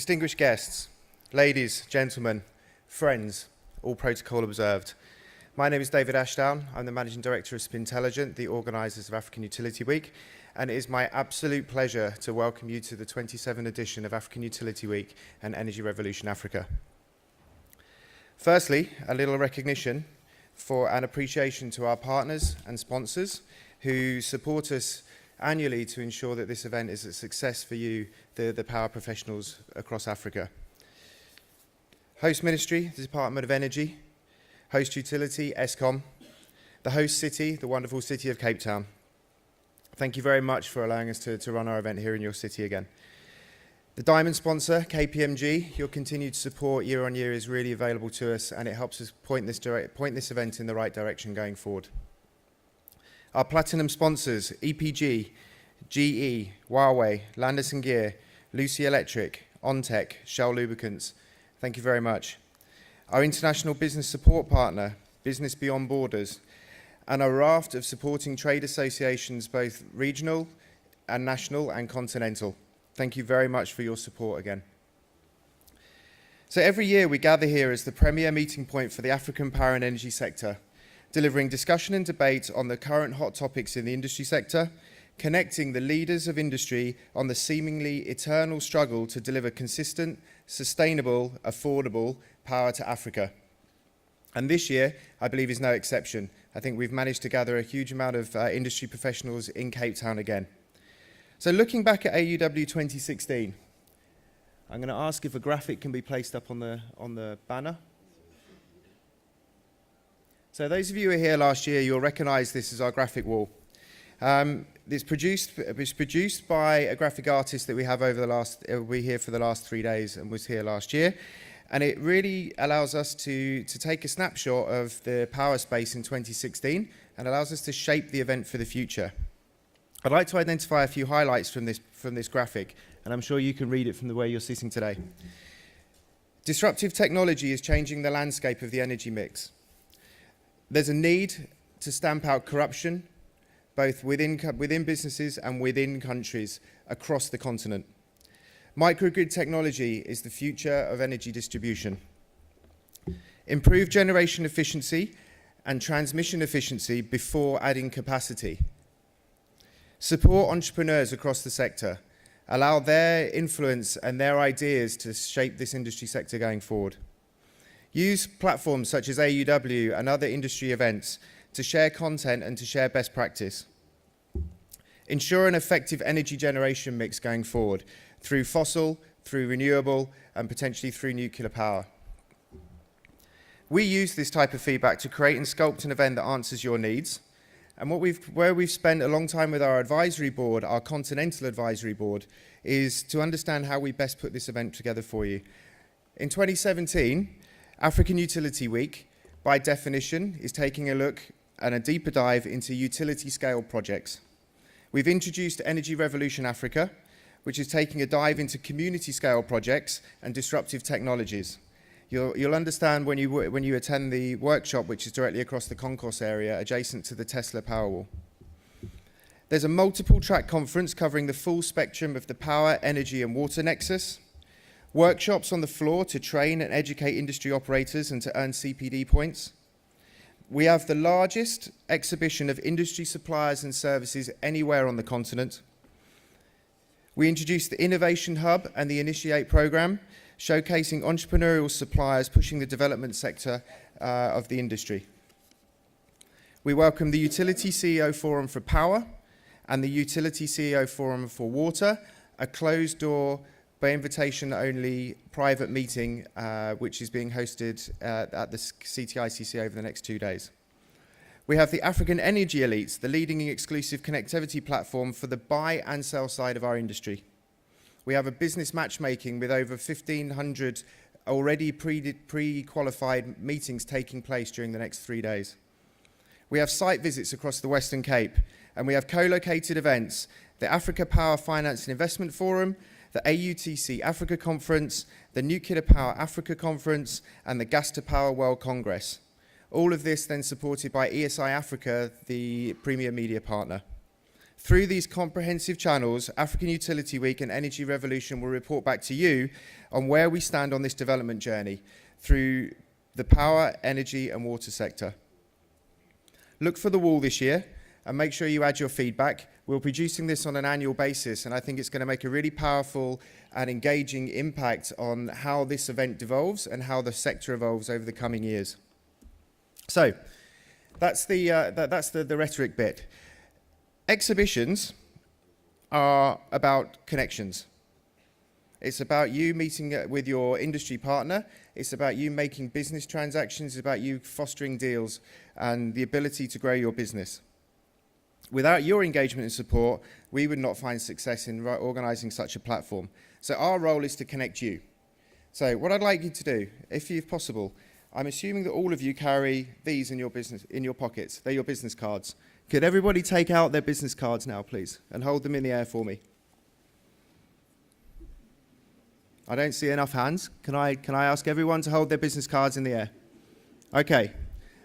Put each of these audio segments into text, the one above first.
Distinguished guests, ladies, gentlemen, friends, all protocol observed. My name is David Ashdown. I'm the Managing Director of Spintelligent, the organisers of African Utility Week, and it is my absolute pleasure to welcome you to the 27th edition of African Utility Week and Energy Revolution Africa. Firstly, a little recognition for an appreciation to our partners and sponsors who support us annually to ensure that this event is a success for you, the power professionals across Africa. Host Ministry, the Department of Energy, Host Utility, Eskom, the host city, the wonderful city of Cape Town. Thank you very much for allowing us to run our event here in your city again. The diamond sponsor, KPMG, your continued support year on year is really available to us, and it helps us point this event in the right direction going forward. Our platinum sponsors, EPG, GE, Huawei, Landis & Gyr, Lucy Electric, OnTech, Shell Lubricants, thank you very much. Our international business support partner, Business Beyond Borders, and a raft of supporting trade associations, both regional and national and continental. Thank you very much for your support again. So every year we gather here as the premier meeting point for the African power and energy sector, delivering discussion and debate on the current hot topics in the industry sector, connecting the leaders of industry on the seemingly eternal struggle to deliver consistent, sustainable, affordable power to Africa. And this year, I believe, is no exception. I think we've managed to gather a huge amount of industry professionals in Cape Town again. So looking back at AUW 2016, I'm going to ask if a graphic can be placed up on the banner. So those of you who were here last year, you'll recognise this as our graphic wall. It's produced by a graphic artist that we have over the last, we're here for the last 3 days and was here last year. And it really allows us to take a snapshot of the power space in 2016 and allows us to shape the event for the future. I'd like to identify a few highlights from this graphic, and I'm sure you can read it from the way you're sitting today. Disruptive technology is changing the landscape of the energy mix. There's a need to stamp out corruption, both within businesses and within countries across the continent. Microgrid technology is the future of energy distribution. Improve generation efficiency and transmission efficiency before adding capacity. Support entrepreneurs across the sector. Allow their influence and their ideas to shape this industry sector going forward. Use platforms such as AUW and other industry events to share content and to share best practice. Ensure an effective energy generation mix going forward through fossil, through renewable, and potentially through nuclear power. We use this type of feedback to create and sculpt an event that answers your needs. And where we've spent a long time with our advisory board, our continental advisory board, is to understand how we best put this event together for you. In 2017, African Utility Week, by definition, is taking a look and a deeper dive into utility scale projects. We've introduced Energy Revolution Africa, which is taking a dive into community scale projects and disruptive technologies. You'll understand when you attend the workshop, which is directly across the concourse area, adjacent to the Tesla Powerwall. There's a multiple track conference covering the full spectrum of the power, energy and water nexus. Workshops on the floor to train and educate industry operators and to earn CPD points. We have the largest exhibition of industry suppliers and services anywhere on the continent. We introduced the Innovation Hub and the Initiate program, showcasing entrepreneurial suppliers pushing the development sector of the industry. We welcome the Utility CEO Forum for Power and the Utility CEO Forum for Water, a closed door, by invitation only private meeting which is being hosted at the CTICC over the next 2 days. We have the African Energy Elites, the leading exclusive connectivity platform for the buy and sell side of our industry. We have a business matchmaking with over 1,500 already pre-qualified meetings taking place during the next 3 days. We have site visits across the Western Cape, and we have co-located events, the Africa Power Finance and Investment Forum, the AUTC Africa Conference, the Nuclear Power Africa Conference, and the Gas to Power World Congress. All of this then supported by ESI Africa, the premier media partner. Through these comprehensive channels, African Utility Week and Energy Revolution will report back to you on where we stand on this development journey through the power, energy and water sector. Look for the wall this year and make sure you add your feedback. We're producing this on an annual basis, and I think it's going to make a really powerful and engaging impact on how this event devolves and how the sector evolves over the coming years. So that's the rhetoric bit. Exhibitions are about connections. It's about you meeting with your industry partner. It's about you making business transactions. It's about you fostering deals and the ability to grow your business. Without your engagement and support, we would not find success in organising such a platform. So our role is to connect you. So what I'd like you to do, if possible, I'm assuming that all of you carry these in your pockets. They're your business cards. Could everybody take out their business cards now, please, and hold them in the air for me? I don't see enough hands. Can I ask everyone to hold their business cards in the air? Okay.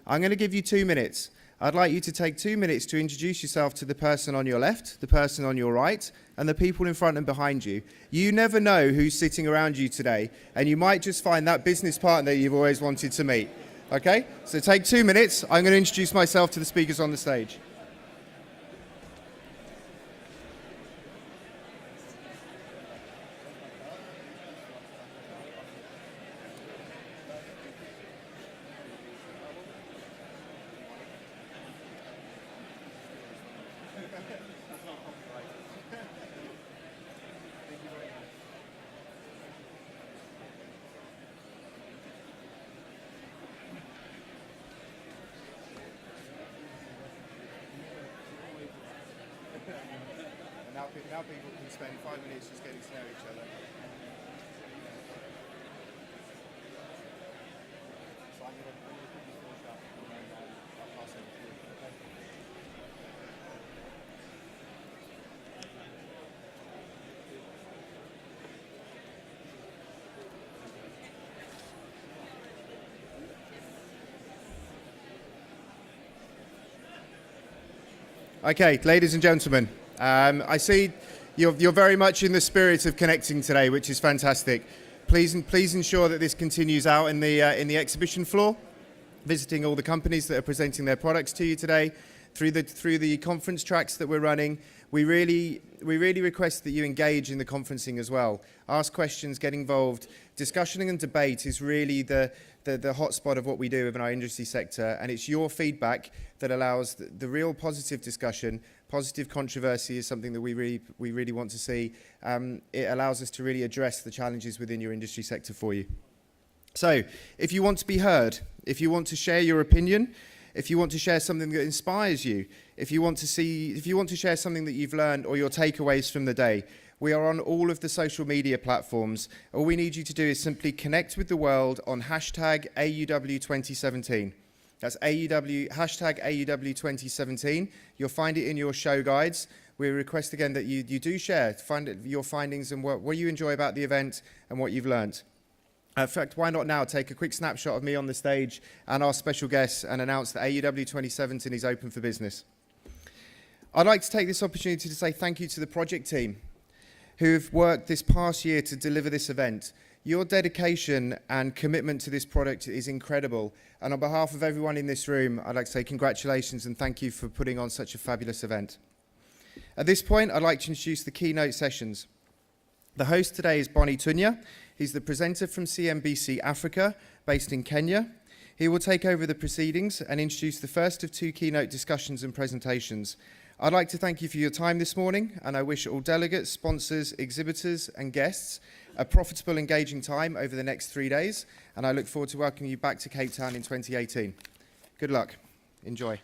I'm going to give you 2 minutes. I'd like you to take 2 minutes to introduce yourself to the person on your left, the person on your right, and the people in front and behind you. You never know who's sitting around you today, and you might just find that business partner you've always wanted to meet. Okay? So take 2 minutes. I'm going to introduce myself to the speakers on the stage. Now people can spend 5 minutes just getting to know each other. So I'm going to put this finish up and I'll pass over to you. Okay, ladies and gentlemen, I see you're very much in the spirit of connecting today, which is fantastic. Please ensure that this continues out in the exhibition floor, visiting all the companies that are presenting their products to you today, through the conference tracks that we're running. We really request that you engage in the conferencing as well. Ask questions, get involved. Discussion and debate is really the hotspot of what we do within our industry sector, and it's your feedback that allows the real positive discussion. Positive controversy is something that we really want to see. It allows us to really address the challenges within your industry sector for you. So, if you want to be heard, if you want to share your opinion, if you want to share something that inspires you, if you want to share something that you've learned or your takeaways from the day, we are on all of the social media platforms. All we need you to do is simply connect with the world on hashtag AUW2017. That's hashtag AUW2017. You'll find it in your show guides. We request again that you do share, find your findings and what you enjoy about the event and what you've learned. In fact, why not now take a quick snapshot of me on the stage and our special guests and announce that AUW 2017 is open for business. I'd like to take this opportunity to say thank you to the project team who've worked this past year to deliver this event. Your dedication and commitment to this product is incredible. And on behalf of everyone in this room, I'd like to say congratulations and thank you for putting on such a fabulous event. At this point, I'd like to introduce the keynote sessions. The host today is Bonnie Tunya. He's the presenter from CNBC Africa, based in Kenya. He will take over the proceedings and introduce the first of 2 keynote discussions and presentations. I'd like to thank you for your time this morning, and I wish all delegates, sponsors, exhibitors, and guests a profitable, engaging time over the next 3 days, and I look forward to welcoming you back to Cape Town in 2018. Good luck. Enjoy.